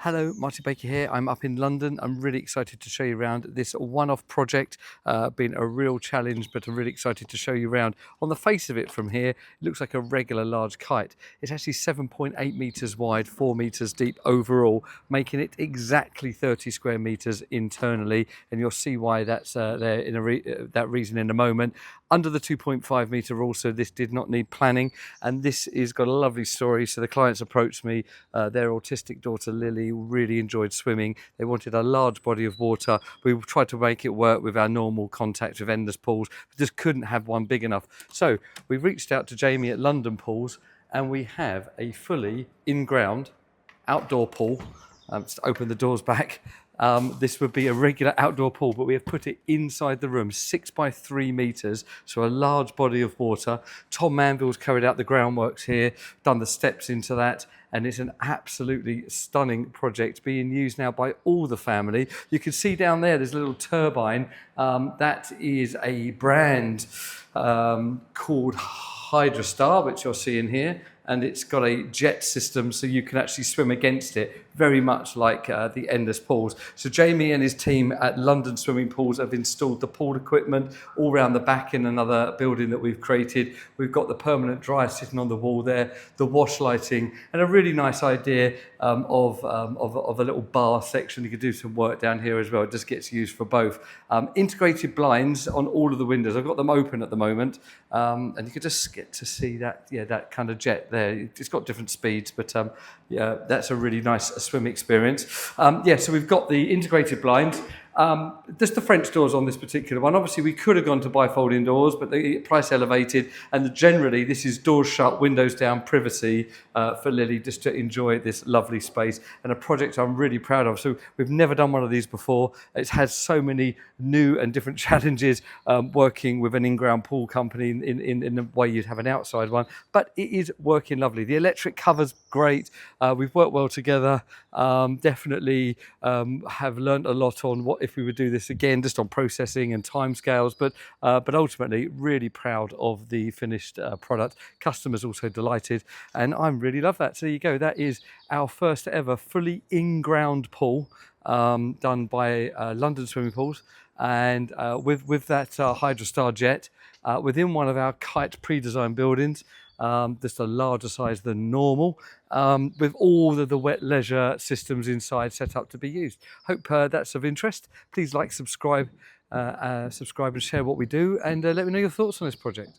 Hello, Marty Baker here. I'm up in London. I'm really excited to show you around this one-off project. Been a real challenge, but I'm really excited to show you around. On the face of it from here, it looks like a regular large kite. It's actually 7.8 meters wide, 4 meters deep overall, making it exactly 30 square meters internally. And you'll see why that's there in that reason in a moment. Under the 2.5 meter rule, so this did not need planning. And this is got a lovely story. So the clients approached me, their autistic daughter Lily really enjoyed swimming. They wanted a large body of water. We tried to make it work with our normal contact with endless pools, but just couldn't have one big enough. So we reached out to Jamie at London Pools, and we have a fully in-ground outdoor pool. Just open the doors back. This would be a regular outdoor pool, but we have put it inside the room, 6 by 3 meters, so a large body of water. Tom Manville's carried out the groundworks here, done the steps into that, and it's an absolutely stunning project being used now by all the family. You can see down there's a little turbine. That is a brand called HydroStar, which you're seeing here, and it's got a jet system so you can actually swim against it, very much like the endless pools. So Jamie and his team at London Swimming Pools have installed the pool equipment all around the back in another building that we've created. We've got the permanent dryer sitting on the wall there, the wash lighting, and a really nice idea of a little bar section. You could do some work down here as well. It just gets used for both. Integrated blinds on all of the windows. I've got them open at the moment, and you can just get to see that, that kind of jet there. It's got different speeds, but yeah, that's a really nice swim experience. So we've got the integrated blinds. Just the French doors on this particular one. Obviously, we could have gone to bifolding doors, but the price elevated. And generally, this is doors shut, windows down, privacy for Lily, just to enjoy this lovely space. And a project I'm really proud of. So we've never done one of these before. It's had so many new and different challenges working with an in-ground pool company in the way you'd have an outside one. But it is working lovely. The electric cover's great. We've worked well together. Definitely have learned a lot on what if we would do this again, just on processing and timescales. But ultimately, really proud of the finished product. Customers also delighted, and I really love that. So there you go. That is our first ever fully in-ground pool done by London Swimming Pools, and with that HydroStar jet within one of our kite pre-designed buildings. Just a larger size than normal, with all of the wet leisure systems inside set up to be used. Hope that's of interest. Please like, subscribe and share what we do, and let me know your thoughts on this project.